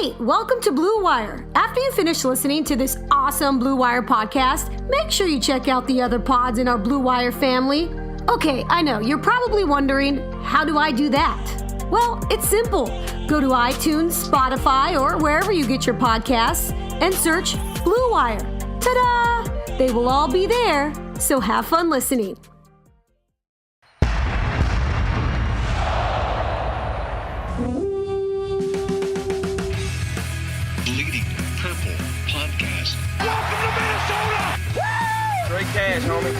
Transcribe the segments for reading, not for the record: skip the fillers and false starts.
Hey, welcome to Blue Wire. After you finish listening to this awesome Blue Wire podcast, make sure you check out the other pods in our Blue Wire family. Okay, I know, you're probably wondering, how do I do that? Well, it's simple. Go to iTunes, Spotify, or wherever you get your podcasts and search Blue Wire. Ta-da! They will all be there, so have fun listening. Bleeding Purple Podcast. Welcome to Minnesota! Woo! Straight cash, homie.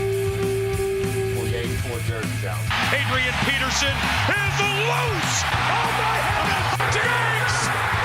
48-4 Jersey Town. Adrian Peterson is loose! Oh my heavens! Diggs!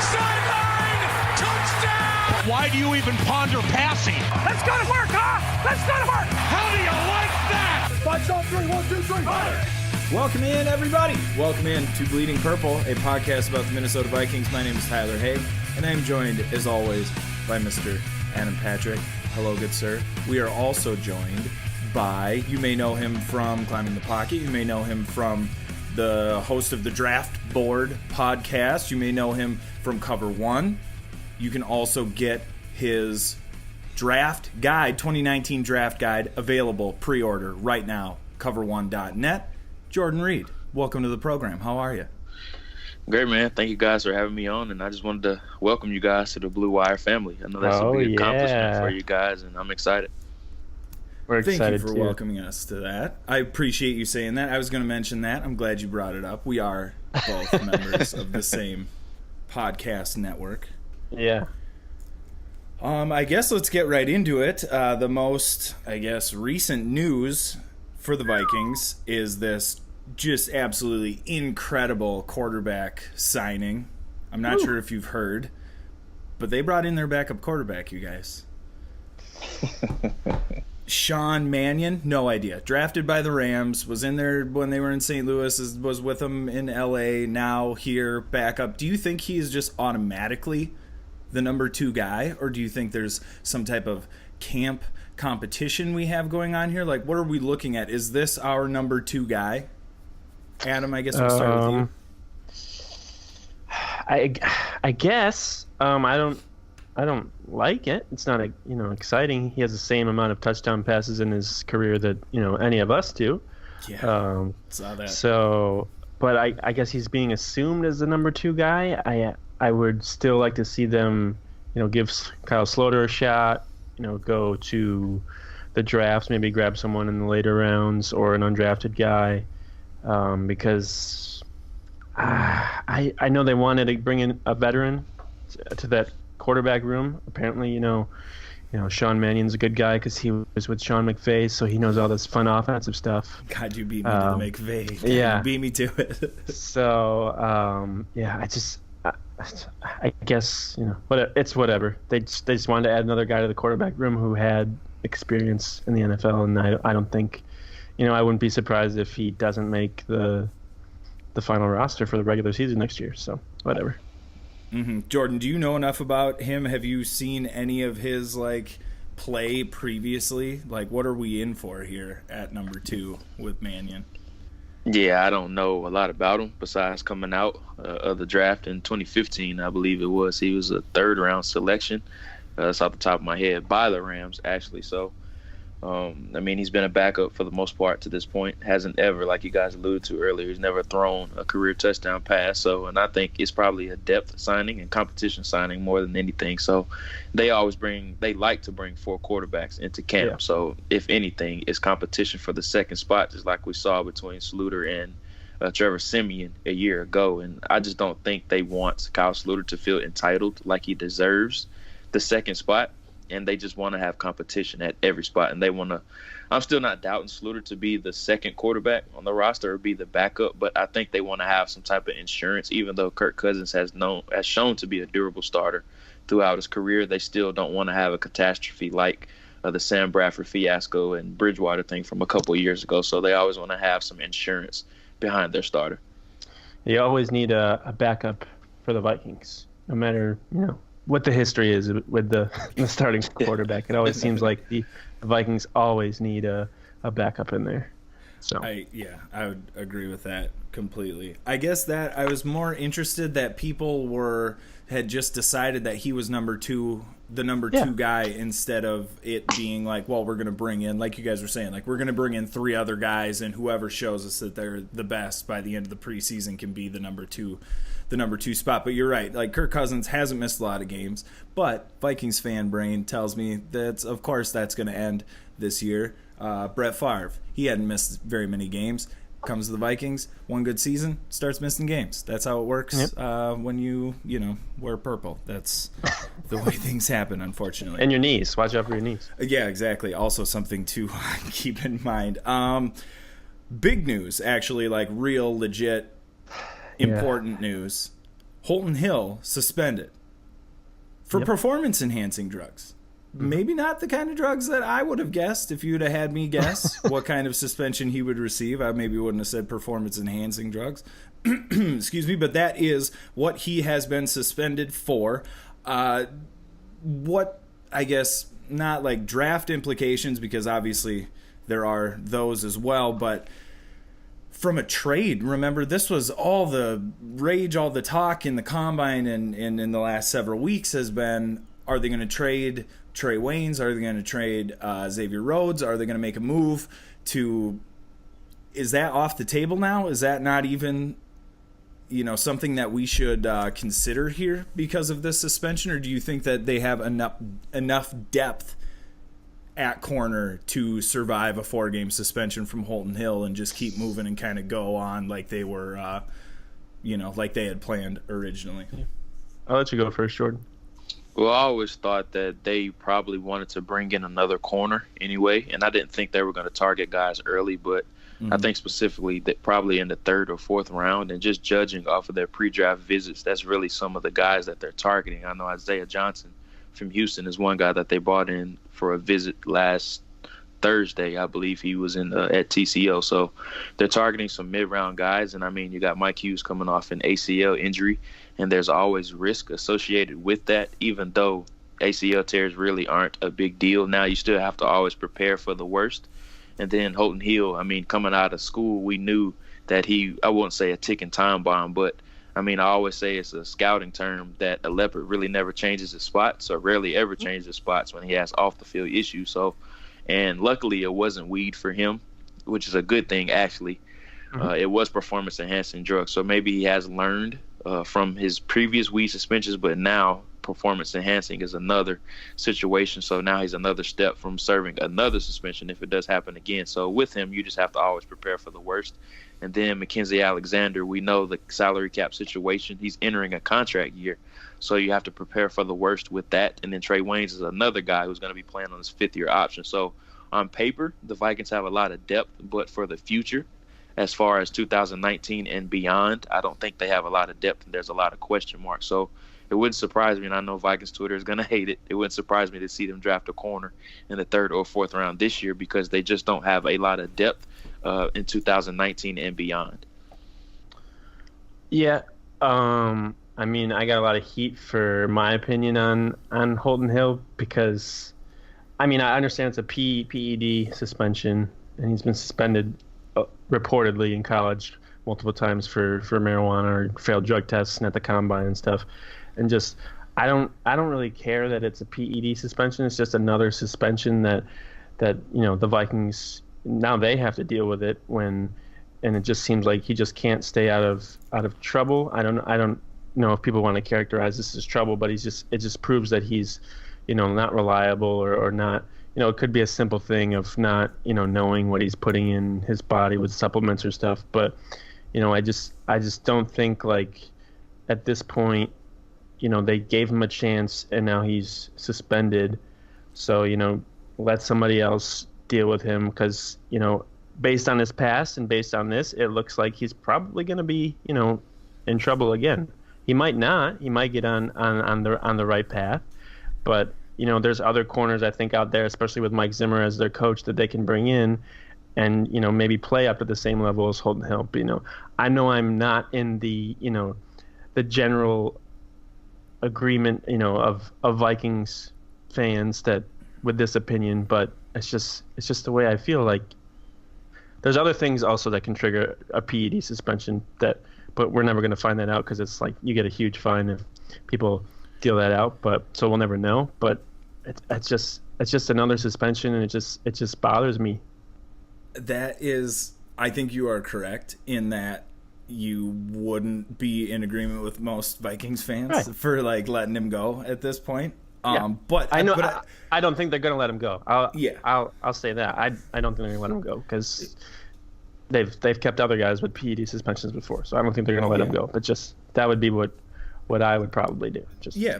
Sideline! Touchdown! Why do you even ponder passing? That's gonna work, huh? That's gonna work! How do you like that? 5 shot 3, 1, 2, 3, fire! Welcome in, everybody. Welcome in to Bleeding Purple, a podcast about the Minnesota Vikings. My name is Tyler Haig, and I am joined, as always, by Mr. Adam Patrick. Hello, good sir. We are also joined by, you may know him from Climbing the Pocket. You may know him from the host of the Draft Board podcast. You may know him from Cover One. You can also get his draft guide, 2019 draft guide, available pre-order right now, cover1.net. Jordan Reed, welcome to the program. How are you? Great, man. Thank you guys for having me on, and I just wanted to welcome you guys to the Blue Wire family. I know that's a big accomplishment for you guys, and I'm excited. We're excited. Thank you for welcoming us to that. I appreciate you saying that. I was going to mention that. I'm glad you brought it up. We are both members of the same podcast network. Yeah. I guess let's get right into it. The most, recent news for the Vikings is this just absolutely incredible quarterback signing. I'm not sure if you've heard, but they brought in their backup quarterback, you guys. Sean Mannion, no idea. Drafted by the Rams, was in there when they were in St. Louis, was with them in LA, now here, backup. Do you think he is just automatically the number 2 guy, or do you think there's some type of camp competition we have going on here? Like, what are we looking at? Is this our number 2 guy? Adam, I guess we'll start with you. I guess I don't like it. It's not exciting. He has the same amount of touchdown passes in his career that any of us do. Yeah, saw that. So, but I guess he's being assumed as the number 2 guy. I would still like to see them give Kyle Sloter a shot. Go to the drafts, maybe grab someone in the later rounds or an undrafted guy. Because I know they wanted to bring in a veteran to that quarterback room. Apparently, Sean Mannion's a good guy because he was with Sean McVay, so he knows all this fun offensive stuff. God, you beat me to the McVay. Yeah, you beat me to it. So, I guess it's whatever. They just wanted to add another guy to the quarterback room who had experience in the NFL, and I don't think. I wouldn't be surprised if he doesn't make the final roster for the regular season next year. So, whatever. Mm-hmm. Jordan, do you know enough about him? Have you seen any of his play previously? What are we in for here at number 2 with Mannion? Yeah, I don't know a lot about him besides coming out of the draft in 2015, I believe it was. He was a 3rd-round selection. That's off the top of my head by the Rams, actually. So, he's been a backup for the most part to this point. Hasn't ever, like you guys alluded to earlier, he's never thrown a career touchdown pass. So, and I think it's probably a depth signing and competition signing more than anything. So, they like to bring 4 quarterbacks into camp. Yeah. So, if anything, it's competition for the second spot, just like we saw between Sluter and Trevor Siemian a year ago. And I just don't think they want Kyle Sluter to feel entitled like he deserves the second spot. And they just want to have competition at every spot. And they want to – I'm still not doubting Sluter to be the second quarterback on the roster or be the backup, but I think they want to have some type of insurance. Even though Kirk Cousins has shown to be a durable starter throughout his career, they still don't want to have a catastrophe like the Sam Bradford fiasco and Bridgewater thing from a couple of years ago. So they always want to have some insurance behind their starter. You always need a backup for the Vikings, no matter, what the history is with the starting quarterback. It always seems like the Vikings always need a backup in there. So I would agree with that completely. I guess that I was more interested that people had just decided that he was the number two guy, instead of it being like, well, we're going to bring in, like you guys were saying, like we're going to bring in 3 other guys, and whoever shows us that they're the best by the end of the preseason can be the number two spot. But you're right, like Kirk Cousins hasn't missed a lot of games, but Vikings fan brain tells me that of course that's going to end this year. Brett Favre, he hadn't missed very many games. Comes to the Vikings, one good season, starts missing games. That's how it works. Yep. When you wear purple. That's the way things happen, unfortunately. And your knees. Watch out for your knees. Yeah, exactly. Also something to keep in mind. Big news, actually, like real, legit, important news. Holton Hill suspended for performance-enhancing drugs. Maybe not the kind of drugs that I would have guessed if you'd have had me guess what kind of suspension he would receive. I maybe wouldn't have said performance-enhancing drugs. Excuse me, but that is what he has been suspended for. What, I guess, not like draft implications, because obviously there are those as well, but from a trade, remember, this was all the rage, all the talk in the combine and in the last several weeks has been, are they going to trade Trey Waynes? Are they going to trade Xavier Rhodes? Are they going to make a move to... Is that off the table now? Is that not even, something that we should consider here because of this suspension? Or do you think that they have enough depth at corner to survive a 4-game suspension from Holton Hill and just keep moving and kind of go on like they were, like they had planned originally? I'll let you go first, Jordan. Well, I always thought that they probably wanted to bring in another corner anyway, and I didn't think they were going to target guys early, but I think specifically that probably in the 3rd or 4th round, and just judging off of their pre-draft visits, that's really some of the guys that they're targeting. I know Isaiah Johnson from Houston is one guy that they brought in for a visit last Thursday. I believe he was at TCO. So they're targeting some mid-round guys, and I mean, you got Mike Hughes coming off an ACL injury, and there's always risk associated with that, even though ACL tears really aren't a big deal. Now you still have to always prepare for the worst. And then Holton Hill, I mean, coming out of school, we knew that I wouldn't say a ticking time bomb, but I mean, I always say it's a scouting term that a leopard really never changes his spots, or rarely ever changes his spots when he has off-the-field issues. So, and luckily it wasn't weed for him, which is a good thing, actually. It was performance-enhancing drugs. So maybe he has learned from his previous weed suspensions, but now performance-enhancing is another situation. So now he's another step from serving another suspension if it does happen again. So with him, you just have to always prepare for the worst. And then Mackenzie Alexander, we know the salary cap situation. He's entering a contract year. So you have to prepare for the worst with that. And then Trey Waynes is another guy who's going to be playing on his 5th-year option. So on paper, the Vikings have a lot of depth, but for the future, as far as 2019 and beyond, I don't think they have a lot of depth, and there's a lot of question marks. So it wouldn't surprise me, and I know Vikings Twitter is going to hate it, it wouldn't surprise me to see them draft a corner in the 3rd or 4th round this year, because they just don't have a lot of depth in 2019 and beyond. Yeah, I mean, I got a lot of heat for my opinion on Holton Hill because, I mean, I understand it's a PED suspension, and he's been suspended reportedly in college multiple times for marijuana or failed drug tests and at the combine and stuff. And just, I don't really care that it's a PED suspension. It's just another suspension that the Vikings, now they have to deal with it and it just seems like he just can't stay out of trouble. I don't know if people want to characterize this as trouble, but it just proves that he's, not reliable or not. It could be a simple thing of not, knowing what he's putting in his body with supplements or stuff. But, I just don't think, like, at this point, they gave him a chance and now he's suspended. So, let somebody else deal with him because, based on his past and based on this, it looks like he's probably going to be, in trouble again. He might not. He might get on the right path. But, there's other corners, I think, out there, especially with Mike Zimmer as their coach, that they can bring in and, maybe play up to the same level as Holton Hill. But, I know I'm not in the, the general agreement, of Vikings fans that with this opinion, but it's just the way I feel. Like, There's other things also that can trigger a PED suspension but we're never going to find that out because it's like you get a huge fine if people deal that out. But so we'll never know. But it's just another suspension, and it just bothers me. That is, I think you are correct in that you wouldn't be in agreement with most Vikings fans for like letting him go at this point. But I know I don't think they're going to let him go. I'll say that. I don't think they're going to let him go because they've kept other guys with PED suspensions before. So I don't think they're going to let him go. But just that would be what I would probably do.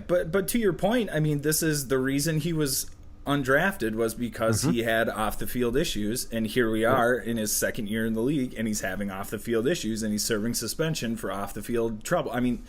But to your point, I mean, this is the reason he was undrafted was because he had off the field issues, and here we are in his second year in the league, and he's having off the field issues, and he's serving suspension for off the field trouble. I mean,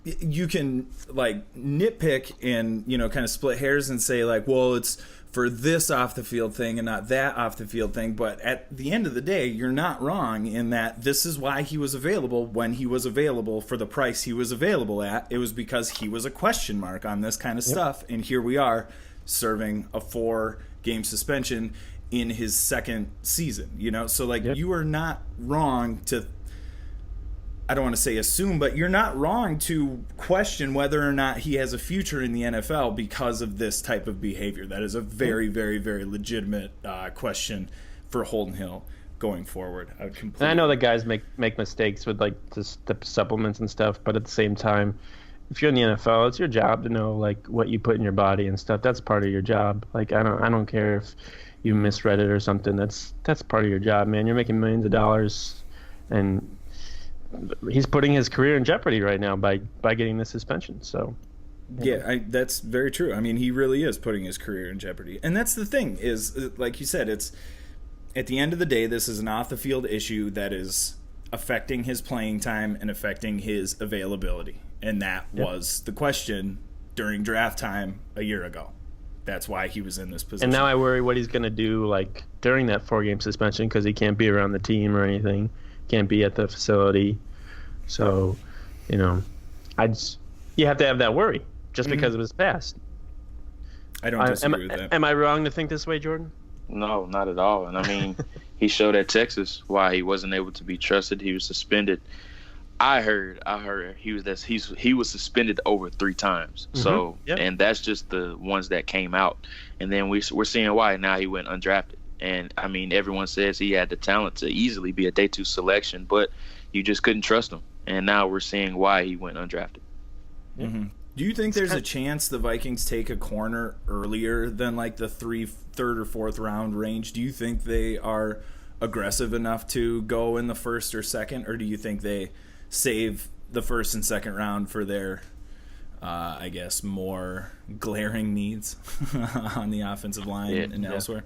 you can like nitpick and kind of split hairs and say like, well, it's for this off the field thing and not that off the field thing, but at the end of the day, you're not wrong in that this is why he was available when he was available for the price he was available at. It was because he was a question mark on this kind of stuff, and here we are serving a 4-game suspension in his second season, so like you are not wrong to, I don't want to say assume, but you're not wrong to question whether or not he has a future in the NFL because of this type of behavior. That is a very, very, very legitimate question for Holton Hill going forward. And I know that guys make mistakes with like the supplements and stuff, but at the same time, if you're in the NFL, it's your job to know like what you put in your body and stuff. That's part of your job. Like I don't care if you misread it or something. That's part of your job, man. You're making millions of dollars, and he's putting his career in jeopardy right now by getting this suspension. So that's very true. I mean, he really is putting his career in jeopardy, and that's the thing is, like you said, it's at the end of the day, this is an off the field issue that is affecting his playing time and affecting his availability. And that was the question during draft time a year ago. That's why he was in this position. And now I worry what he's going to do like during that 4-game suspension because he can't be around the team or anything, can't be at the facility. So, you have to have that worry just because of his past. I don't disagree with that. Am I wrong to think this way, Jordan? No, not at all. And I mean, he showed at Texas why he wasn't able to be trusted. He was suspended. I heard he was suspended over 3 times. So and that's just the ones that came out. And then we're seeing why now he went undrafted. And I mean, everyone says he had the talent to easily be a day 2 selection, but you just couldn't trust him. And now we're seeing why he went undrafted. Mm-hmm. Do you think there's a chance the Vikings take a corner earlier than like the third or fourth round range? Do you think they are aggressive enough to go in the first or second, or do you think they save the first and second round for their, I guess, more glaring needs on the offensive line and elsewhere?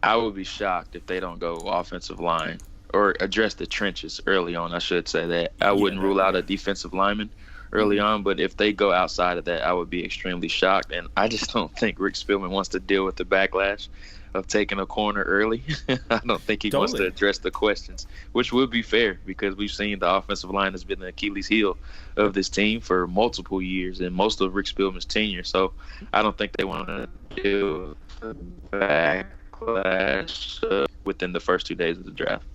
I would be shocked if they don't go offensive line or address the trenches early on. I should say that. I wouldn't rule out a defensive lineman early on, but if they go outside of that, I would be extremely shocked. And I just don't think Rick Spielman wants to deal with the backlash of taking a corner early. I don't think he wants to address the questions, which would be fair because we've seen the offensive line has been the Achilles heel of this team for multiple years and most of Rick Spielman's tenure. So I don't think they want to deal with the backlash within the first 2 days of the draft.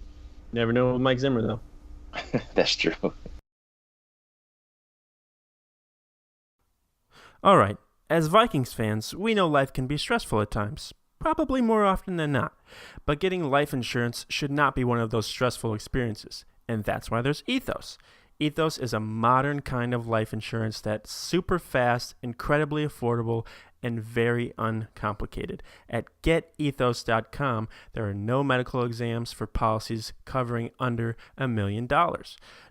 Never know with Mike Zimmer, though. That's true. All right. As Vikings fans, we know life can be stressful at times. Probably more often than not. But getting life insurance should not be one of those stressful experiences. And that's why there's Ethos. Ethos is a modern kind of life insurance that's super fast, incredibly affordable, and very uncomplicated. At getethos.com, there are no medical exams for policies covering under $1 million.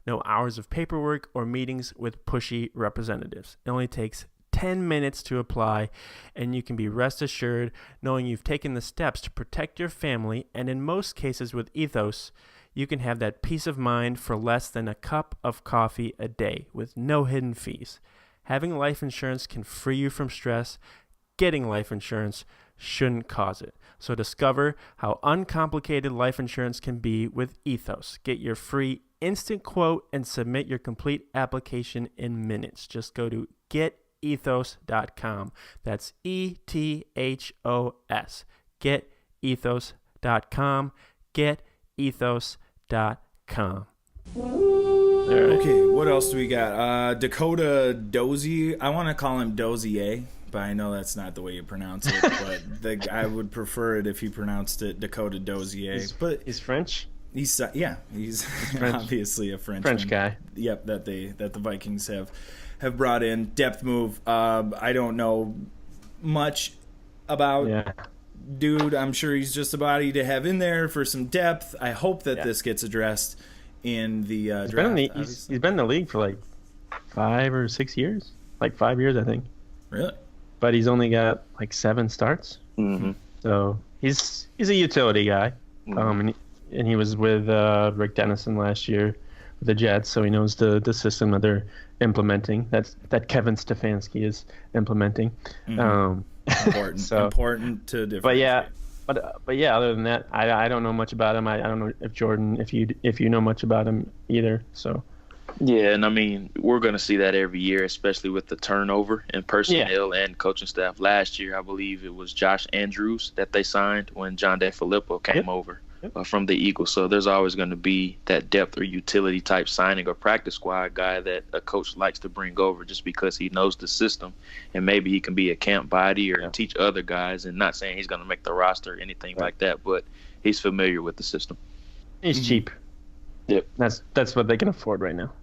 No hours of paperwork or meetings with pushy representatives. It only takes 10 minutes to apply, and you can be rest assured knowing you've taken the steps to protect your family, and in most cases with Ethos, you can have that peace of mind for less than a cup of coffee a day with no hidden fees. Having life insurance can free you from stress. Getting life insurance shouldn't cause it. So discover how uncomplicated life insurance can be with Ethos. Get your free instant quote and submit your complete application in minutes. Just go to getethos.com. That's ETHOS. Getethos.com. GetEthos.com. Okay, what else do we got? Dakota Dozier. I want to call him Dozier, but I know that's not the way you pronounce it. But I would prefer it if he pronounced it Dakota Dozier. He's French. He's French. obviously a French guy. Yep, that the Vikings have brought in. Depth move. I don't know much about dude. I'm sure he's just a body to have in there for some depth. I hope that this gets addressed in the draft. He's been in the league for like 5 or 6 years. Like 5 years, I think. Really? But he's only got like 7 starts. Mm-hmm. So he's a utility guy. Mm-hmm. And he was with Rick Dennison last year with the Jets, so he knows the system that they're implementing. That Kevin Stefanski is implementing. Mm-hmm. Important. Important to differentiate. But yeah, other than that, I don't know much about him. I don't know if Jordan, if you know much about him either. So yeah, and I mean we're going to see that every year, especially with the turnover in personnel and coaching staff. Last year, I believe it was Josh Andrews that they signed when John DeFilippo came over from the Eagles. So there's always going to be that depth or utility type signing or practice squad guy that a coach likes to bring over just because he knows the system and maybe he can be a camp body or teach other guys. And not saying he's going to make the roster or anything like that, but he's familiar with the system. He's cheap. Yep. That's what they can afford right now.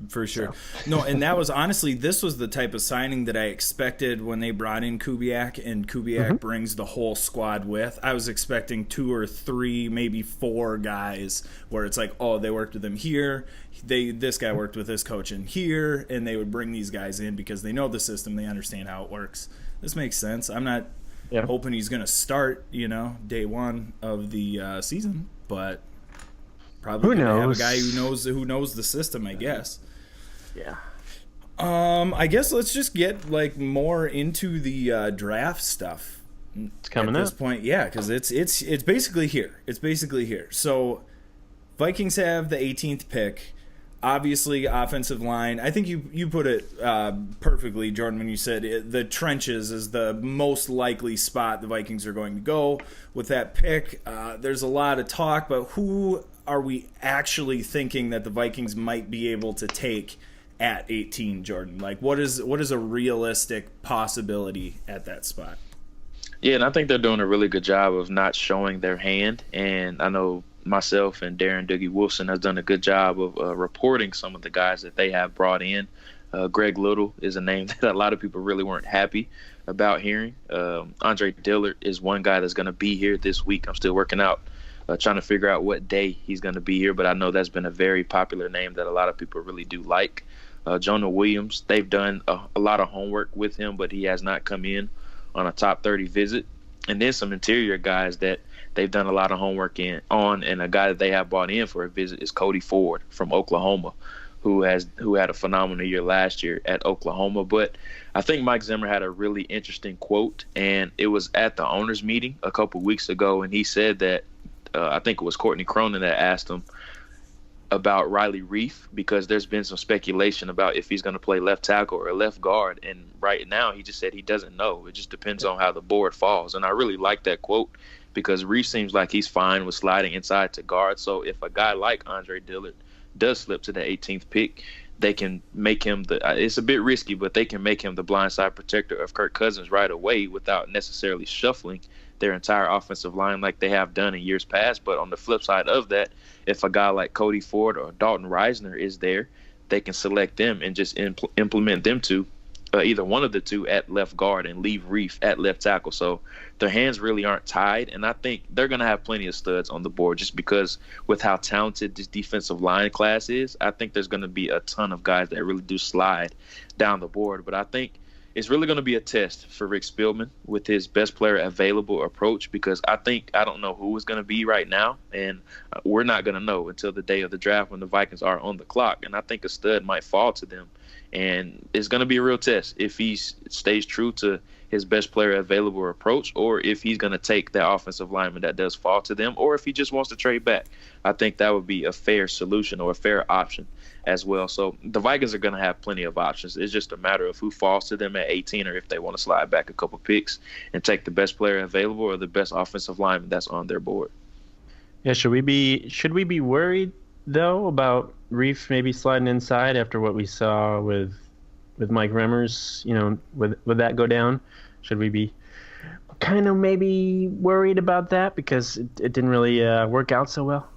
For sure. No, and that was honestly, this was the type of signing that I expected when they brought in Kubiak, and Kubiak brings the whole squad with. I was expecting 2 or 3, maybe 4 guys where it's like, oh, they worked with him here. This guy worked with this coach in here, and they would bring these guys in because they know the system. They understand how it works. This makes sense. I'm not hoping he's going to start, day one of the season, but probably going to have a guy who knows the system, I guess. Yeah. I guess let's just get more into the draft stuff. It's coming at this point, yeah, because it's basically here. It's basically here. So Vikings have the 18th pick. Obviously, offensive line. I think you put it perfectly, Jordan, when you said the trenches is the most likely spot the Vikings are going to go with that pick. There's a lot of talk, but who are we actually thinking that the Vikings might be able to take at 18, Jordan? What is a realistic possibility at that spot? Yeah, and I think they're doing a really good job of not showing their hand. And I know myself and Darren Dougie Wolfson has done a good job of reporting some of the guys that they have brought in. Greg Little is a name that a lot of people really weren't happy about hearing. Andre Dillard is one guy that's going to be here this week. I'm still working out, trying to figure out what day he's going to be here, but I know that's been a very popular name that a lot of people really do like. Jonah Williams, they've done a lot of homework with him, but he has not come in on a top 30 visit. And then some interior guys that they've done a lot of homework on, and a guy that they have brought in for a visit is Cody Ford from Oklahoma, who had a phenomenal year last year at Oklahoma. But I think Mike Zimmer had a really interesting quote, and it was at the owners' meeting a couple weeks ago, and he said that I think it was Courtney Cronin that asked him about Riley Reif, because there's been some speculation about if he's going to play left tackle or left guard, and right now he just said he doesn't know. It just depends on how the board falls. And I really like that quote, because Reif seems like he's fine with sliding inside to guard. So if a guy like Andre Dillard does slip to the 18th pick, they can make him it's a bit risky, but they can make him the blindside protector of Kirk Cousins right away without necessarily shuffling their entire offensive line like they have done in years past. But on the flip side of that, if a guy like Cody Ford or Dalton Reisner is there, they can select them and just implement them to either one of the two at left guard and leave Reif at left tackle. So their hands really aren't tied, and I think they're going to have plenty of studs on the board just because with how talented this defensive line class is. I think there's going to be a ton of guys that really do slide down the board, but I think it's really going to be a test for Rick Spielman with his best player available approach, because I don't know who is going to be right now, and we're not going to know until the day of the draft when the Vikings are on the clock. And I think a stud might fall to them, and it's going to be a real test if he stays true to his best player available approach, or if he's going to take that offensive lineman that does fall to them, or if he just wants to trade back. I think that would be a fair solution or a fair option as well. So the Vikings are going to have plenty of options. It's just a matter of who falls to them at 18, or if they want to slide back a couple picks and take the best player available or the best offensive lineman that's on their board. Yeah, should we be worried though about Reef maybe sliding inside after what we saw with Mike Remmers? Would that go down? Should we be kind of maybe worried about that because it didn't really work out so well?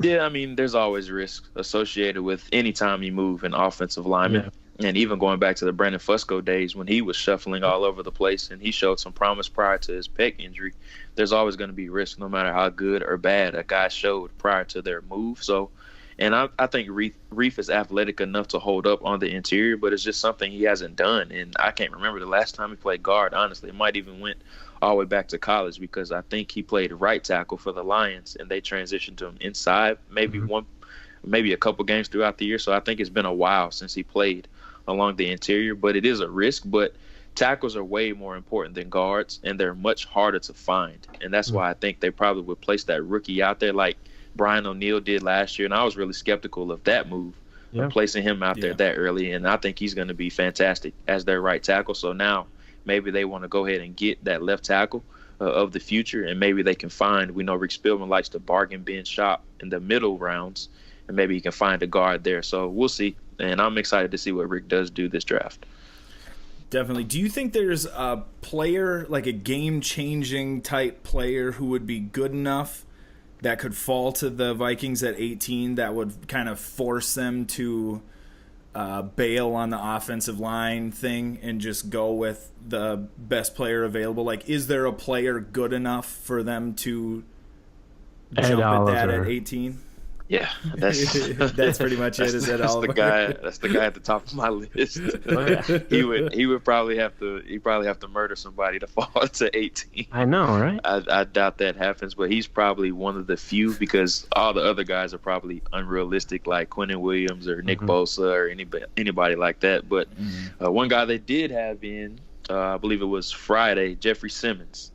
Yeah, I mean, there's always risk associated with any time you move an offensive lineman. Yeah. And even going back to the Brandon Fusco days when he was shuffling all over the place and he showed some promise prior to his pec injury, there's always going to be risk no matter how good or bad a guy showed prior to their move. So, and I think Reef is athletic enough to hold up on the interior, but it's just something he hasn't done. And I can't remember the last time he played guard, honestly. It might even went all the way back to college because I think he played right tackle for the Lions and they transitioned to him inside maybe a couple games throughout the year. So I think it's been a while since he played along the interior, but it is a risk. But tackles are way more important than guards, and they're much harder to find. And that's why I think they probably would place that rookie out there like Brian O'Neill did last year. And I was really skeptical of that move, of placing him out there that early. And I think he's going to be fantastic as their right tackle. So now maybe they want to go ahead and get that left tackle of the future, and maybe they can find, we know Rick Spielman likes to bargain bin shop in the middle rounds, and maybe he can find a guard there. So we'll see. And I'm excited to see what Rick does do this draft. Definitely. Do you think there's a player, like a game-changing type player who would be good enough that could fall to the Vikings at 18 that would kind of force them to bail on the offensive line thing and just go with the best player available? Like, is there a player good enough for them to jump at that at 18? Yeah, that's pretty much it. Is that all? That's the guy at the top of my list. He would probably have to murder somebody to fall to 18. I know, right? I doubt that happens, but he's probably one of the few because all the other guys are probably unrealistic, like Quinnen Williams or Nick Bosa or anybody like that. But one guy they did have in, I believe it was Friday, Jeffrey Simmons.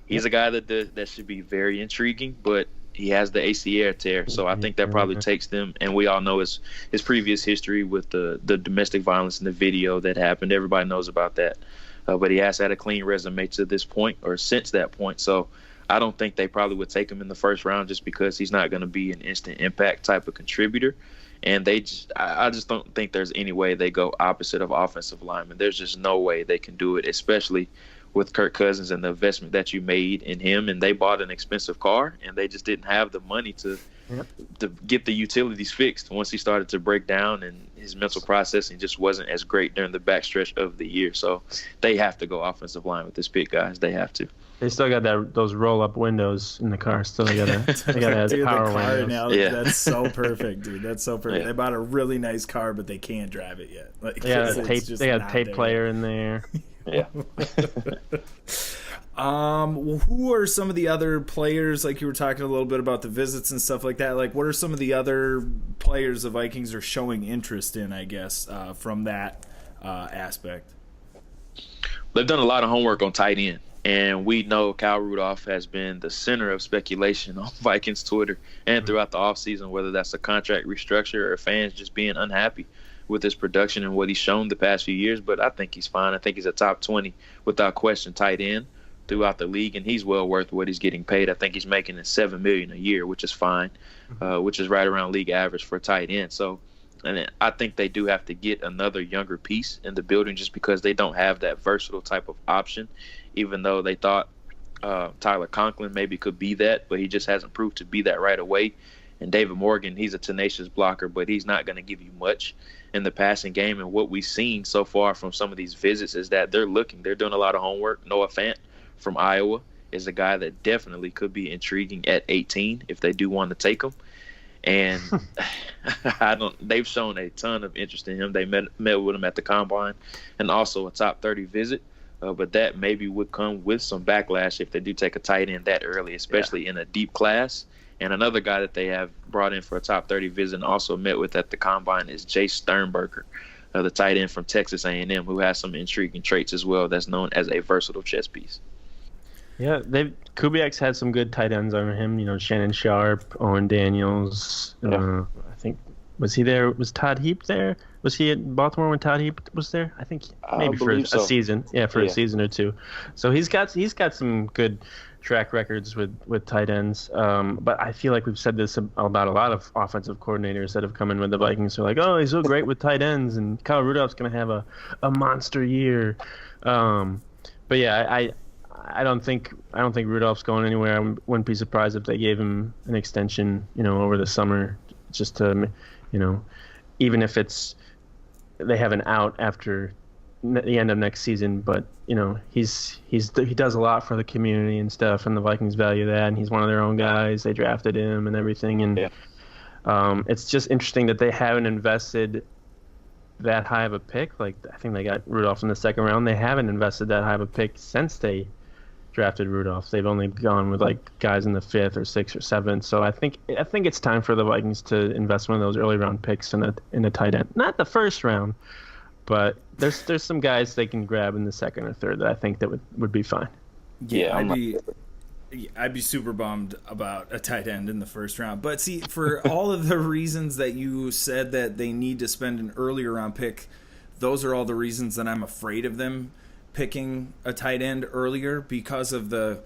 He's a guy that should be very intriguing, but he has the ACL tear, so I think that probably takes them. And we all know his previous history with the domestic violence in the video that happened. Everybody knows about that. But he has had a clean resume to this point or since that point. So I don't think they probably would take him in the first round just because he's not going to be an instant impact type of contributor. And I just don't think there's any way they go opposite of offensive linemen. There's just no way they can do it, especially with Kirk Cousins and the investment that you made in him. And they bought an expensive car, and they just didn't have the money to get the utilities fixed once he started to break down, and his mental processing just wasn't as great during the backstretch of the year. So they have to go offensive line with this pick, guys. They have to. They still got those roll-up windows in the car. Still, they got dude, power the car windows. Now, that's so perfect, dude. That's so perfect. Yeah. They bought a really nice car, but they can't drive it yet. Like, They got a tape player in there. Yeah. Well, who are some of the other players? Like you were talking a little bit about the visits and stuff like that. Like, what are some of the other players the Vikings are showing interest in? I guess from that aspect, They've done a lot of homework on tight end, and we know Kyle Rudolph has been the center of speculation on Vikings Twitter and throughout the offseason, whether that's a contract restructure or fans just being unhappy with his production and what he's shown the past few years. But I think he's fine. I think he's a top 20 without question tight end throughout the league, and he's well worth what he's getting paid. I think he's making $7 million a year, which is fine, which is right around league average for a tight end. So, and I think they do have to get another younger piece in the building just because they don't have that versatile type of option, even though they thought Tyler Conklin maybe could be that, but he just hasn't proved to be that right away. And David Morgan, he's a tenacious blocker, but he's not going to give you much in the passing game. And what we've seen so far from some of these visits is that they're doing a lot of homework. Noah Fant from Iowa is a guy that definitely could be intriguing at 18 if they do want to take him. And they've shown a ton of interest in him. They met with him at the Combine and also a top 30 visit. But that maybe would come with some backlash if they do take a tight end that early, especially in a deep class. And another guy that they have brought in for a top 30 visit and also met with at the Combine is Jace Sternberger, the tight end from Texas A&M, who has some intriguing traits as well that's known as a versatile chess piece. Yeah, Kubiak's had some good tight ends under him. Shannon Sharp, Owen Daniels. I think Was he there? Was Todd Heap there? Was he at Baltimore when Todd Heap was there? I think maybe for a season. Yeah, for a season or two. So he's got some good track records with tight ends. But I feel like we've said this about a lot of offensive coordinators that have come in with the Vikings. They're like, oh, he's so great with tight ends, and Kyle Rudolph's going to have a monster year. But yeah, I don't think Rudolph's going anywhere. I wouldn't be surprised if they gave him an extension, over the summer, just to, even if it's they have an out after the end of next season. But he does a lot for the community and stuff, and the Vikings value that. And he's one of their own guys. They drafted him and everything, and it's just interesting that they haven't invested that high of a pick. Like, I think they got Rudolph in the second round. They haven't invested that high of a pick since they drafted Rudolph. They've only gone with like guys in the 5th or 6th or 7th. So I think it's time for the Vikings to invest one of those early round picks in a tight end. Not the first round, but there's some guys they can grab in the 2nd or 3rd that I think that would be fine. Yeah, I'd be super bummed about a tight end in the 1st round. But see, for all of the reasons that you said that they need to spend an earlier round pick, those are all the reasons that I'm afraid of them picking a tight end earlier, because of the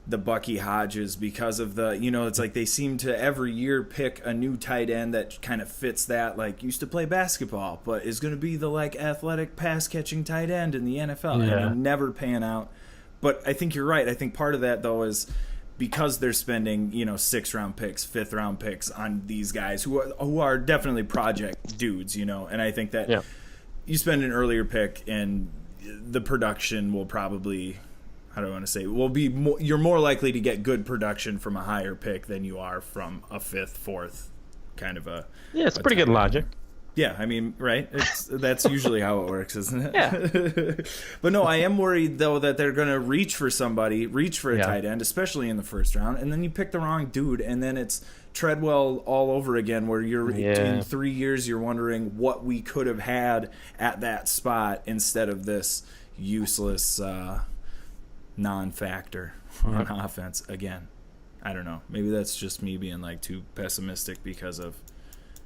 Bucky Hodges, because of the, it's like they seem to every year pick a new tight end that kind of fits that, like, used to play basketball, but is going to be the, like, athletic pass-catching tight end in the NFL. Yeah. And never pan out. But I think you're right. I think part of that, though, is because they're spending, 6th-round picks, 5th-round picks on these guys who are definitely project dudes, and I think that you spend an earlier pick and the production will probably, how do I want to say, you're more likely to get good production from a higher pick than you are from a 5th, 4th kind of a. Yeah, it's pretty good logic. Yeah, I mean, right? That's usually how it works, isn't it? Yeah. But no, I am worried, though, that they're going to reach for a tight end, especially in the 1st round, and then you pick the wrong dude, and then it's Treadwell all over again, where you're in 3 years you're wondering what we could have had at that spot instead of this useless non-factor on offense again. I don't know. Maybe that's just me being like too pessimistic because of.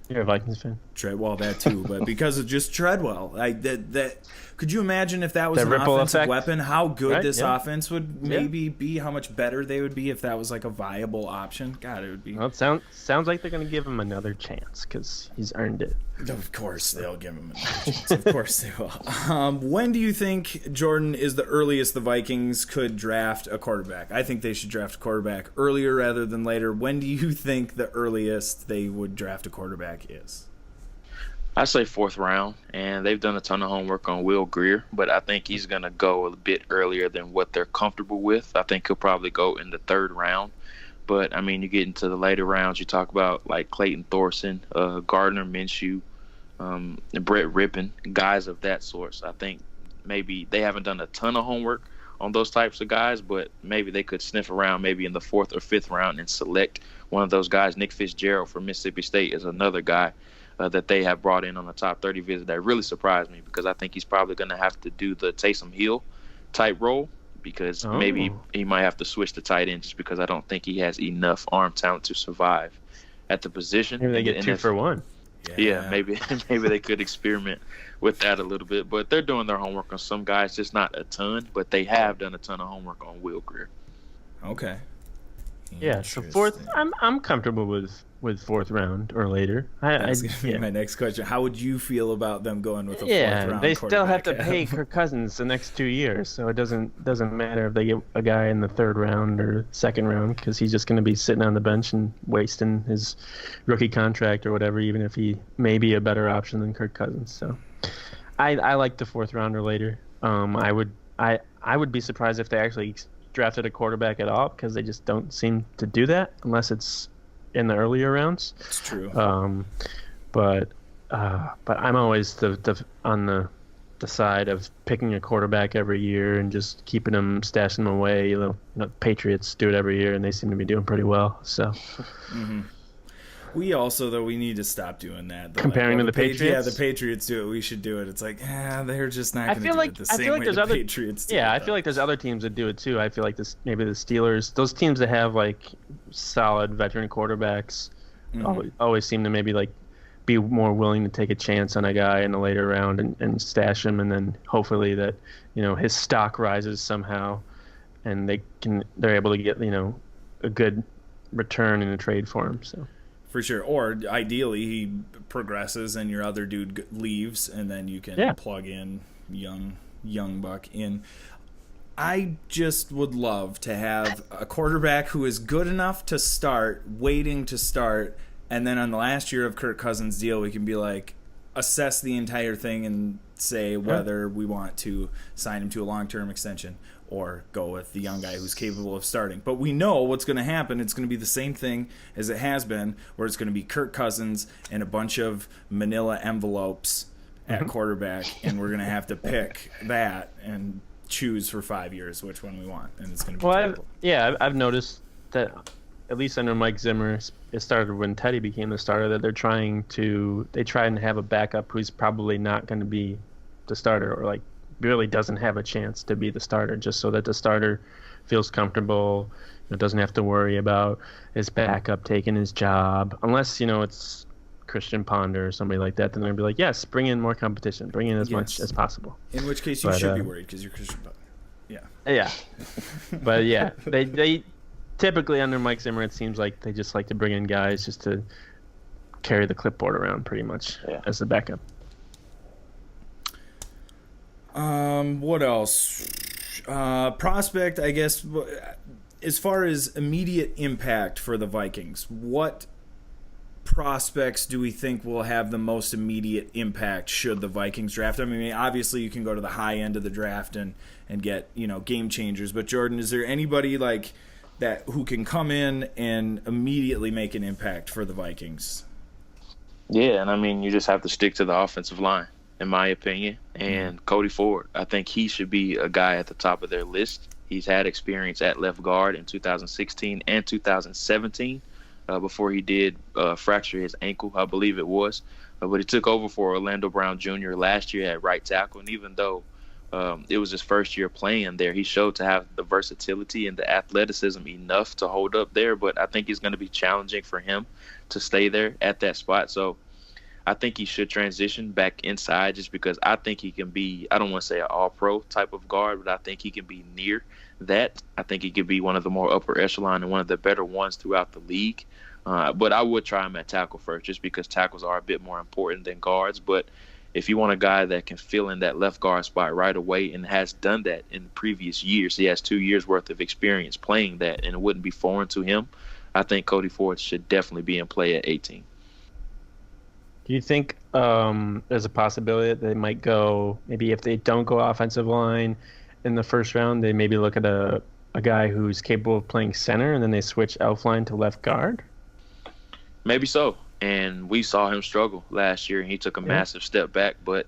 You're a Vikings fan. Treadwell, that too, but because of just Treadwell, that could you imagine if that was an ripple offensive effect weapon? How good this Yeah. offense would maybe be? How much better they would be if that was like a viable option? God, it would be. Well, it sounds like they're going to give him another chance because he's earned it. Of course, they'll give him another chance. Of course they will. When do you think, Jordan, is the earliest the Vikings could draft a quarterback? I think they should draft a quarterback earlier rather than later. When do you think the earliest they would draft a quarterback is? I say 4th round, and they've done a ton of homework on Will Grier, but I think he's going to go a bit earlier than what they're comfortable with. I think he'll probably go in the 3rd round. But, I mean, you get into the later rounds, you talk about, like, Clayton Thorson, Gardner Minshew, Brett Rippon, guys of that sort. So I think maybe they haven't done a ton of homework on those types of guys, but maybe they could sniff around maybe in the 4th or 5th round and select one of those guys. Nick Fitzgerald from Mississippi State is another guy that they have brought in on the top 30 visit that really surprised me, because I think he's probably going to have to do the Taysom Hill type role, because maybe he might have to switch to tight end just because I don't think he has enough arm talent to survive at the position. Maybe they get 2 for 1. Yeah, maybe they could experiment with that a little bit. But they're doing their homework on some guys, just not a ton, but they have done a ton of homework on Will Grier. Okay. Yeah, so 4th, I'm comfortable with 4th round or later. That's going to be my next question. How would you feel about them going with a 4th round? They still have to pay Kirk Cousins the next 2 years, so it doesn't matter if they get a guy in the 3rd round or 2nd round, because he's just going to be sitting on the bench and wasting his rookie contract or whatever, even if he may be a better option than Kirk Cousins. So I like the 4th round or later. I would be surprised if they actually drafted a quarterback at all, because they just don't seem to do that unless it's in the earlier rounds. It's true. But I'm always on the side of picking a quarterback every year and just keeping them, stashing them away. Patriots do it every year, and they seem to be doing pretty well. So. Mm-hmm. We also, though, we need to stop doing that. Comparing to the Patriots? Yeah, the Patriots do it. We should do it. It's like, they're just not going to do it the same way the Patriots do it. Yeah, I feel like there's other teams that do it, too. I feel like maybe the Steelers, those teams that have, like, solid veteran quarterbacks always seem to maybe, like, be more willing to take a chance on a guy in the later round and stash him, and then hopefully that, his stock rises somehow, and they're able to get, a good return in a trade for him. So for sure. Or ideally he progresses and your other dude leaves, and then you can plug in young buck in. I just would love to have a quarterback who is good enough to start, waiting to start, and then on the last year of Kirk Cousins' deal, we can be like, assess the entire thing and say whether we want to sign him to a long-term extension or go with the young guy who's capable of starting. But we know what's going to happen. It's going to be the same thing as it has been, where it's going to be Kirk Cousins and a bunch of manila envelopes at quarterback, and we're going to have to pick that and choose for 5 years which one we want, and it's going to be terrible. I've noticed that at least under Mike Zimmer, it started when Teddy became the starter, that they try and have a backup who's probably not going to be the starter, or like really doesn't have a chance to be the starter, just so that the starter feels comfortable, doesn't have to worry about his backup taking his job, unless it's Christian Ponder or somebody like that. Then they'll be like, yes, bring in more competition, bring in as much as possible. In which case you should be worried because you're Christian Ponder. Yeah. But they typically under Mike Zimmer, it seems like they just like to bring in guys just to carry the clipboard around pretty much as the backup. What else? Prospect, I guess, as far as immediate impact for the Vikings, what prospects do we think will have the most immediate impact should the Vikings draft? I mean, obviously you can go to the high end of the draft and get, game changers, but Jordan, is there anybody like that who can come in and immediately make an impact for the Vikings? Yeah, and I mean, you just have to stick to the offensive line, in my opinion. And Cody Ford, I think he should be a guy at the top of their list. He's had experience at left guard in 2016 and 2017 before he did fracture his ankle, I believe it was. But he took over for Orlando Brown Jr. last year at right tackle, and even though it was his first year playing there, he showed to have the versatility and the athleticism enough to hold up there. But I think it's going to be challenging for him to stay there at that spot. So I think he should transition back inside, just because I think he can be, I don't want to say an all-pro type of guard, but I think he can be near that. I think he could be one of the more upper echelon and one of the better ones throughout the league. But I would try him at tackle first, just because tackles are a bit more important than guards. But if you want a guy that can fill in that left guard spot right away and has done that in previous years, he has 2 years worth of experience playing that, and it wouldn't be foreign to him. I think Cody Ford should definitely be in play at 18. Do you think there's a possibility that they might go, maybe if they don't go offensive line in the first round, they maybe look at a guy who's capable of playing center, and then they switch Elflein to left guard? Maybe so. And we saw him struggle last year, and he took a massive step back. But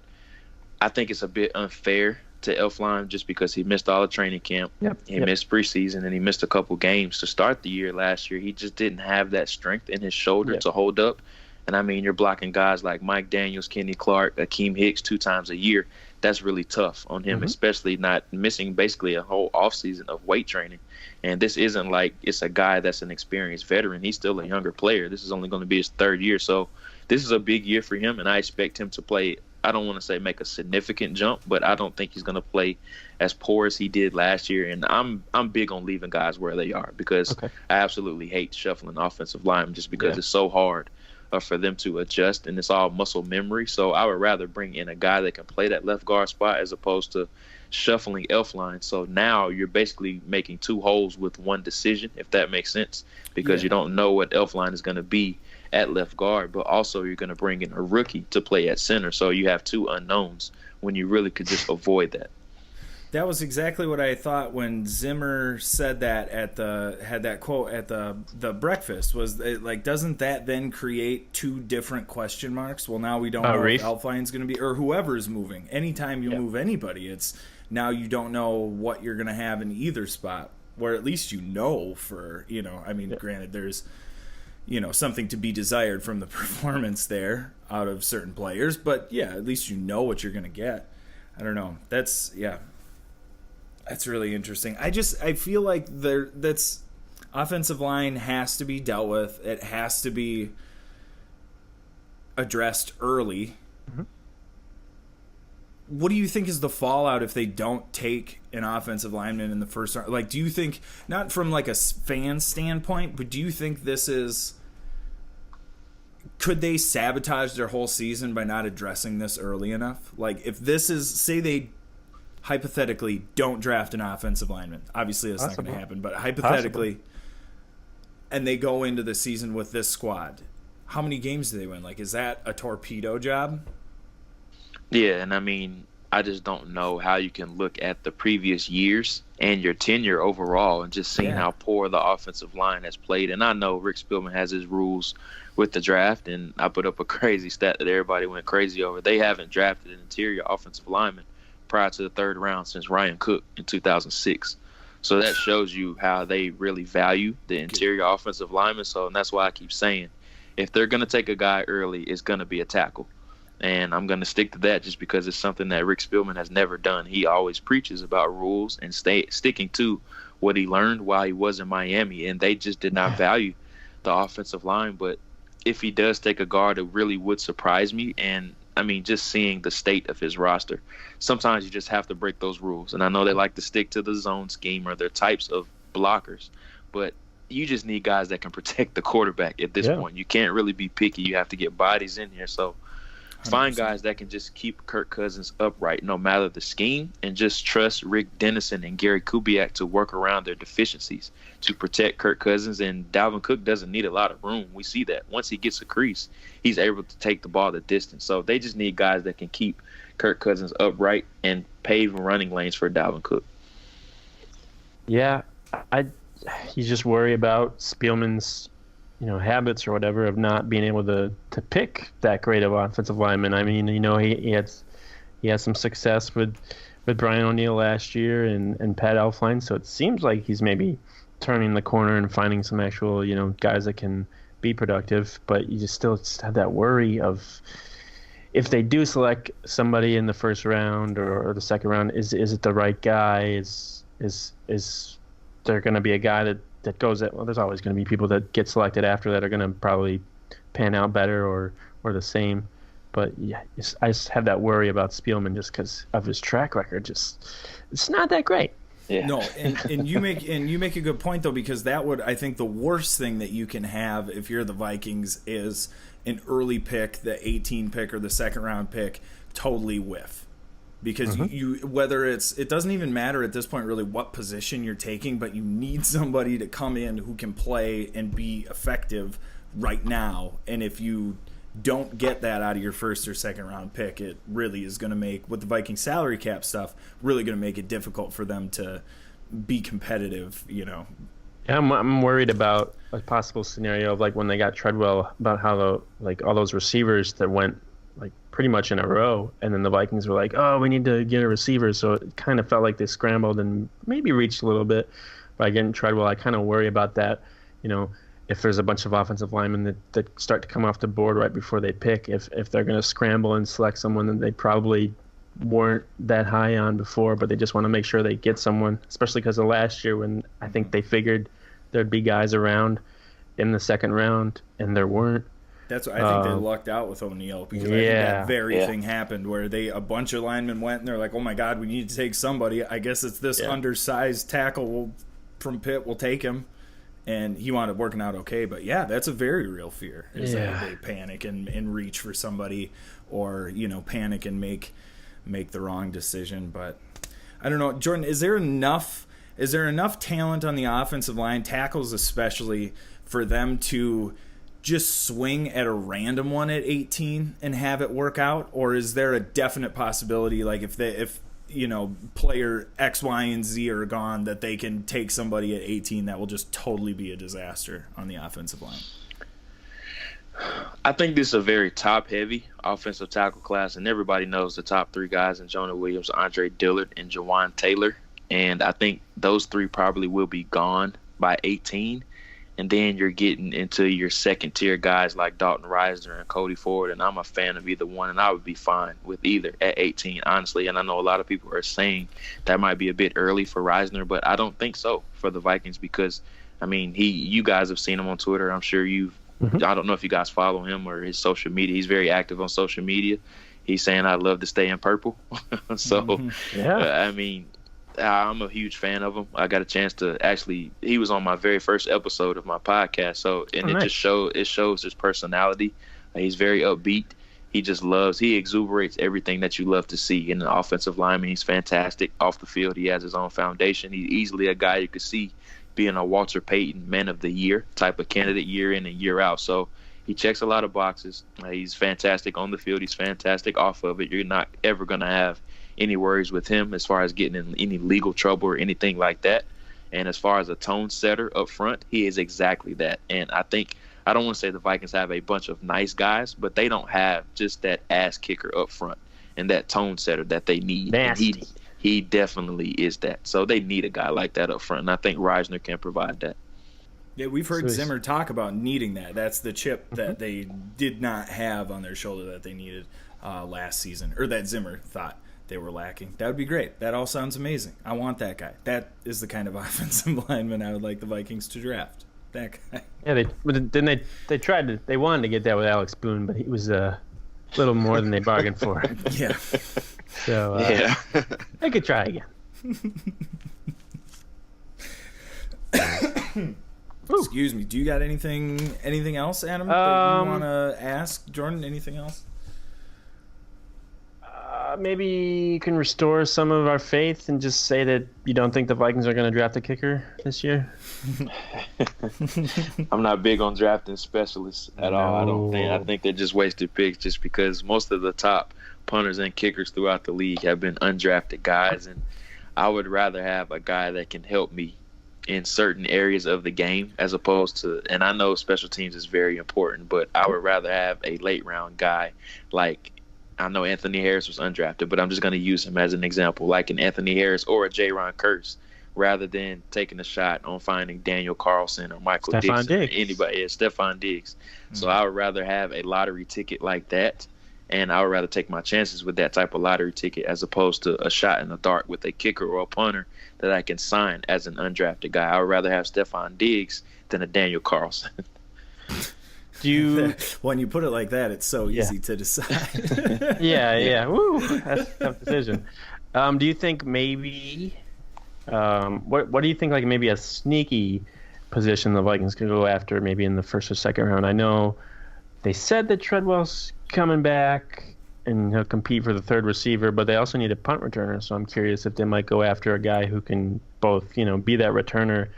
I think it's a bit unfair to Elflein just because he missed all the training camp. He missed preseason, and he missed a couple games to start the year last year. He just didn't have that strength in his shoulder to hold up. And, I mean, you're blocking guys like Mike Daniels, Kenny Clark, Akeem Hicks 2 times a year. That's really tough on him, especially not missing basically a whole offseason of weight training. And this isn't like it's a guy that's an experienced veteran. He's still a younger player. This is only going to be his 3rd year. So this is a big year for him, and I expect him to play, I don't want to say make a significant jump, but I don't think he's going to play as poor as he did last year. And I'm big on leaving guys where they are, because I absolutely hate shuffling offensive linemen just because it's so hard for them to adjust, and it's all muscle memory. So I would rather bring in a guy that can play that left guard spot as opposed to shuffling Elflein. So now you're basically making 2 holes with 1 decision, if that makes sense, because you don't know what Elflein is going to be at left guard, but also you're going to bring in a rookie to play at center. So you have 2 unknowns when you really could just avoid that. That was exactly what I thought when Zimmer said that had that quote at the breakfast. Was it like, doesn't that then create 2 different question marks? Well, now we don't know if Elflein's going to be, or whoever's moving. Anytime you move anybody, it's now you don't know what you're going to have in either spot. Where at least for I mean, granted, there's something to be desired from the performance there out of certain players, but at least you know what you're going to get. I don't know. That's really interesting. I feel like that's offensive line has to be dealt with. It has to be addressed early. What do you think is the fallout if they don't take an offensive lineman in the first round? Like, do you think, not from like a fan standpoint, but do you think this is, could they sabotage their whole season by not addressing this early enough? Like, if this is, say they hypothetically don't draft an offensive lineman. Obviously that's not going to happen, but hypothetically, and they go into the season with this squad, how many games do they win? Like, is that a torpedo job? Yeah, and I mean, I just don't know how you can look at the previous years and your tenure overall and just seeing how poor the offensive line has played. And I know Rick Spielman has his rules with the draft, and I put up a crazy stat that everybody went crazy over. They haven't drafted an interior offensive lineman prior to the third round since Ryan Cook in 2006. So that shows you how they really value the interior offensive lineman. So, and that's why I keep saying, if they're going to take a guy early, it's going to be a tackle. And I'm going to stick to that just because it's something that Rick Spielman has never done. He always preaches about rules and sticking to what he learned while he was in Miami, and they just did not value the offensive line. But if he does take a guard, it really would surprise me. And, I mean, just seeing the state of his roster, sometimes you just have to break those rules. And I know they like to stick to the zone scheme or their types of blockers, but you just need guys that can protect the quarterback at this point. You can't really be picky. You have to get bodies in here. So find 100%. Guys that can just keep Kirk Cousins upright no matter the scheme, and just trust Rick Dennison and Gary Kubiak to work around their deficiencies to protect Kirk Cousins. And Dalvin Cook doesn't need a lot of room. We see that. Once he gets a crease, he's able to take the ball the distance. So they just need guys that can keep Kirk Cousins upright and pave running lanes for Dalvin Cook. Yeah, you just worry about Spielman's habits or whatever of not being able to pick that great of offensive lineman. I mean, he had some success with Brian O'Neill last year and Pat Elflein, so it seems like he's maybe turning the corner and finding some actual, guys that can be productive, but you still have that worry of if they do select somebody in the first round or the second round, is it the right guy? Is there going to be a guy that goes at, well, there's always going to be people that get selected after that are going to probably pan out better or the same. But yeah, I just have that worry about Spielman just because of his track record. It's not that great. Yeah. No, and you make a good point though, because that would, I think, the worst thing that you can have if you're the Vikings is an early pick, the 18 pick or the second round pick, totally whiff. Because it doesn't even matter at this point really what position you're taking, but you need somebody to come in who can play and be effective right now. And if you don't get that out of your first or second round pick, it really is going to make, with the Viking salary cap stuff, really going to make it difficult for them to be competitive, Yeah, I'm worried about a possible scenario of like when they got Treadwell, about how all those receivers that went pretty much in a row, and then the Vikings were like, oh, we need to get a receiver, so it kind of felt like they scrambled and maybe reached a little bit by getting Treadwell. I kind of worry about that, if there's a bunch of offensive linemen that start to come off the board right before they pick, if they're going to scramble and select someone that they probably weren't that high on before, but they just want to make sure they get someone, especially because of last year when I think they figured there'd be guys around in the second round, and there weren't. That's what I think they lucked out with O'Neill, because I think that very thing happened where a bunch of linemen went and they're like, oh my God, we need to take somebody. I guess it's this undersized tackle from Pitt. We'll take him. And he wound up working out okay. But yeah, that's a very real fear, is that they panic and reach for somebody, or, panic and make the wrong decision. But I don't know, Jordan, is there enough talent on the offensive line, tackles especially, for them to just swing at a random one at 18 and have it work out? Or is there a definite possibility, like if player X, Y, and Z are gone, that they can take somebody at 18 that will just totally be a disaster on the offensive line? I think this is a very top-heavy offensive tackle class, and everybody knows the top three guys in Jonah Williams, Andre Dillard, and Jawan Taylor. And I think those three probably will be gone by 18. And then you're getting into your second-tier guys like Dalton Risner and Cody Ford, and I'm a fan of either one, and I would be fine with either at 18, honestly. And I know a lot of people are saying that might be a bit early for Risner, but I don't think so for the Vikings because, I mean, you guys have seen him on Twitter. I'm sure you've I don't know if you guys follow him or his social media. He's very active on social media. He's saying, "I love to stay in purple." So, I mean, I'm a huge fan of him. I got a chance to he was on my very first episode of my podcast. So, and it shows his personality. He's very upbeat. He exuberates everything that you love to see in an offensive lineman. He's fantastic off the field. He has his own foundation. He's easily a guy you could see being a Walter Payton Man of the Year type of candidate year in and year out. So he checks a lot of boxes. He's fantastic on the field. He's fantastic off of it. You're not ever going to have any worries with him as far as getting in any legal trouble or anything like that. And as far as a tone setter up front, he is exactly that. And I don't want to say the Vikings have a bunch of nice guys, but they don't have just that ass kicker up front and that tone setter that they need. Nasty. And he definitely is that. So they need a guy like that up front, and I think Reisner can provide that. Yeah, we've heard Zimmer talk about needing that. That's the chip that they did not have on their shoulder that they needed last season, or that Zimmer thought they were lacking. That would be great. That all sounds amazing. I want that guy. That is the kind of offensive lineman I would like the Vikings to draft. That guy. Yeah, they wanted to get that with Alex Boone, but he was a little more than they bargained for. Yeah. So they could try again. Excuse me. Do you got anything else, Adam, that you want to ask Jordan? Anything else? Maybe you can restore some of our faith and just say that you don't think the Vikings are going to draft a kicker this year. I'm not big on drafting specialists at all. I think they're just wasted picks just because most of the top punters and kickers throughout the league have been undrafted guys, and I would rather have a guy that can help me in certain areas of the game as opposed to, and I know special teams is very important, but I would rather have a late round guy like, I know Anthony Harris was undrafted, but I'm just going to use him as an example, like an Anthony Harris or a J-Ron Kurtz, rather than taking a shot on finding Daniel Carlson or Michael Dixon or anybody. Yeah, Stephon Diggs. Mm-hmm. So I would rather have a lottery ticket like that, and I would rather take my chances with that type of lottery ticket as opposed to a shot in the dark with a kicker or a punter that I can sign as an undrafted guy. I would rather have Stephon Diggs than a Daniel Carlson. When you put it like that, it's so easy to decide. Yeah. Woo, that's a tough decision. Do you think maybe what do you think, like maybe a sneaky position the Vikings could go after maybe in the first or second round? I know they said that Treadwell's coming back and he'll compete for the third receiver, but they also need a punt returner, so I'm curious if they might go after a guy who can both, be that returner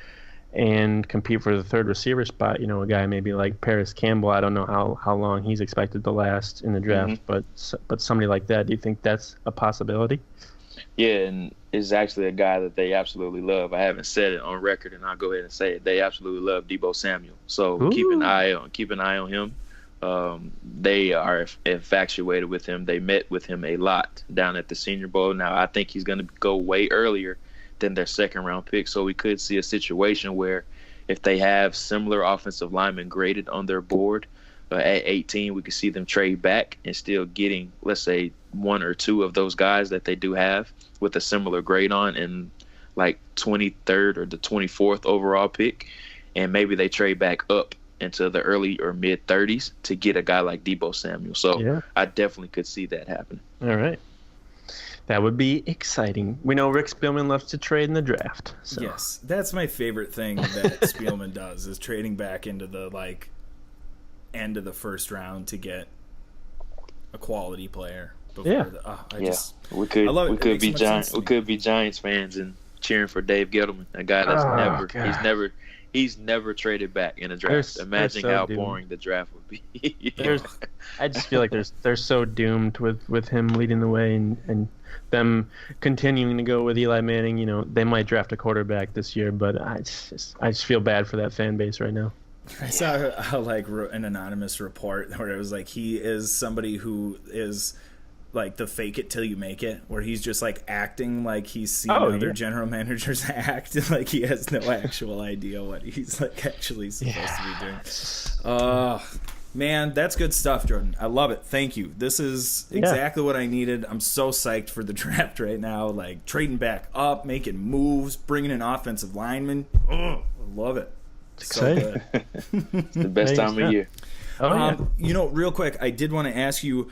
and compete for the third receiver spot. A guy maybe like Paris Campbell. I don't know how long he's expected to last in the draft, but somebody like that. Do you think that's a possibility? Yeah, and is actually a guy that they absolutely love. I haven't said it on record, and I'll go ahead and say it. They absolutely love Deebo Samuel. So keep an eye on him. They are infatuated with him. They met with him a lot down at the Senior Bowl. Now I think he's going to go way earlier than their second round pick. So we could see a situation where if they have similar offensive linemen graded on their board at 18, we could see them trade back and still getting, let's say, one or two of those guys that they do have with a similar grade on in like 23rd or the 24th overall pick. And maybe they trade back up into the early or mid 30s to get a guy like Deebo Samuel. So I definitely could see that happen. All right. That would be exciting. We know Rick Spielman loves to trade in the draft. So. Yes, that's my favorite thing that Spielman does is trading back into the end of the first round to get a quality player. We could be Giants fans and cheering for Dave Gettleman, a guy that's he's never traded back in a draft. Imagine so how boring the draft would be. I just feel like they're so doomed with him leading the way and them continuing to go with Eli Manning. They might draft a quarterback this year, but I just feel bad for that fan base right now. I saw an anonymous report where it was like he is somebody who is like the fake it till you make it, where he's just like acting like he's seen other general managers act, like he has no actual idea what he's like actually supposed to be doing. Oh man, that's good stuff, Jordan. I love it. Thank you. This is exactly what I needed. I'm so psyched for the draft right now. Like trading back up, making moves, bringing in offensive linemen. I love it. It's exciting. It's the best time of year. Oh, yeah. Real quick, I did want to ask you.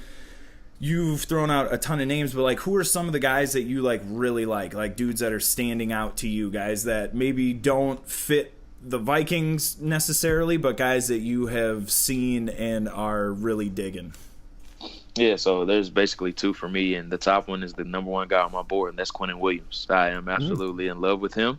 You've thrown out a ton of names, but like, who are some of the guys that you like really like dudes that are standing out to you, guys that maybe don't fit the Vikings necessarily, but guys that you have seen and are really digging? Yeah, so there's basically two for me, and the top one is the number one guy on my board, and that's Quinnen Williams. I am absolutely in love with him,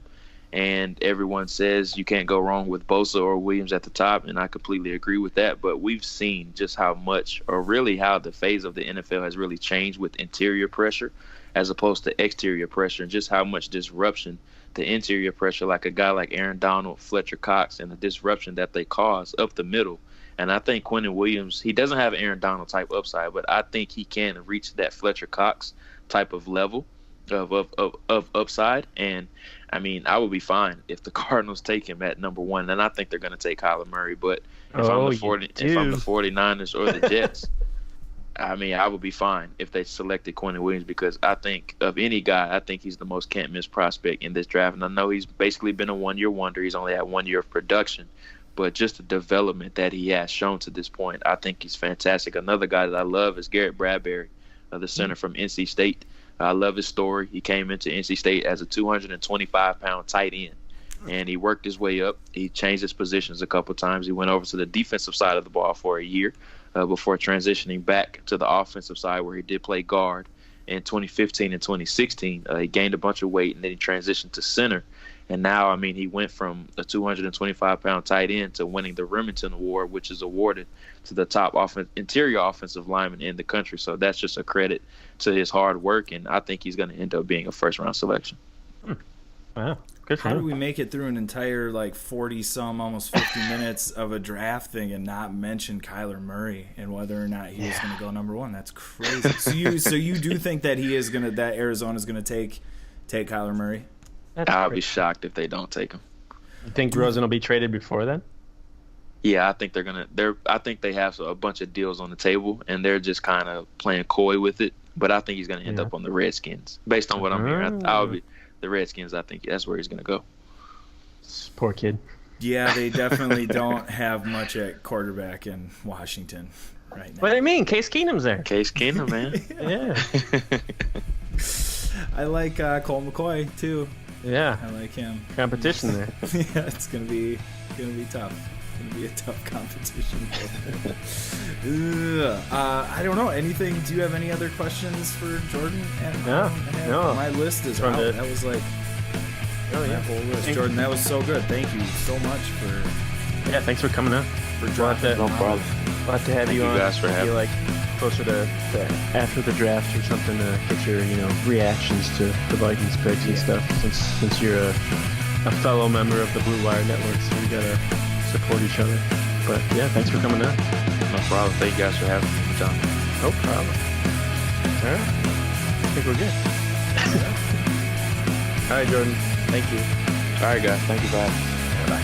and everyone says you can't go wrong with Bosa or Williams at the top, and I completely agree with that. But we've seen just how much, or really how the phase of the NFL has really changed with interior pressure as opposed to exterior pressure, and just how much disruption the interior pressure, like a guy like Aaron Donald, Fletcher Cox, and the disruption that they cause up the middle. And I think Quinnen Williams, he doesn't have Aaron Donald type upside, but I think he can reach that Fletcher Cox type of level of upside. And I mean, I would be fine if the Cardinals take him at number one. And I think they're going to take Kyler Murray. But if I'm the 49ers or the Jets, I mean, I would be fine if they selected Quinnen Williams, because I think of any guy, I think he's the most can't-miss prospect in this draft. And I know he's basically been a one-year wonder. He's only had 1 year of production. But just the development that he has shown to this point, I think he's fantastic. Another guy that I love is Garrett Bradbury, the center from NC State. I love his story. He came into NC State as a 225-pound tight end, and he worked his way up. He changed his positions a couple times. He went over to the defensive side of the ball for a year before transitioning back to the offensive side, where he did play guard in 2015 and 2016. He gained a bunch of weight, and then he transitioned to center. And now, I mean, he went from a 225-pound tight end to winning the Remington Award, which is awarded to the top interior offensive lineman in the country. So that's just a credit to his hard work, and I think he's going to end up being a first-round selection. Wow. Good for How him. do we make it through an entire, like, 40-some, almost 50 minutes of a draft thing and not mention Kyler Murray and whether or not he is going to go number one? That's crazy. So you do think that he is going to – that Arizona's going to take Kyler Murray? I'll be shocked if they don't take him. You think Rosen will be traded before then? Yeah, I think they're gonna. I think they have a bunch of deals on the table, and they're just kind of playing coy with it. But I think he's gonna end up on the Redskins, based on what I'm hearing. I'll be the Redskins. I think that's where he's gonna go. Poor kid. Yeah, they definitely don't have much at quarterback in Washington right now. What do you mean? Case Keenum's there. Case Keenum, man. Yeah. I like Colt McCoy too. Yeah. I like him. Competition there. Yeah, it's gonna be tough. It's gonna be a tough competition. I don't know. Anything? Do you have any other questions for Jordan? No. My list is out. That was like, whole list. Jordan, that was so good. Thank you so much for. Yeah, thanks for coming on. For dropping. No problem. Glad to have Thank you you on. guys for having me. Like closer to after the draft or something to get your reactions to the Vikings picks and stuff. Since you're a fellow member of the Blue Wire Network, so we gotta support each other. But yeah, thanks for coming on. No problem. Thank you guys for having me, John. No problem. All right, I think we're good. All right, Jordan. Thank you. All right, guys. Thank you for having me. Bye.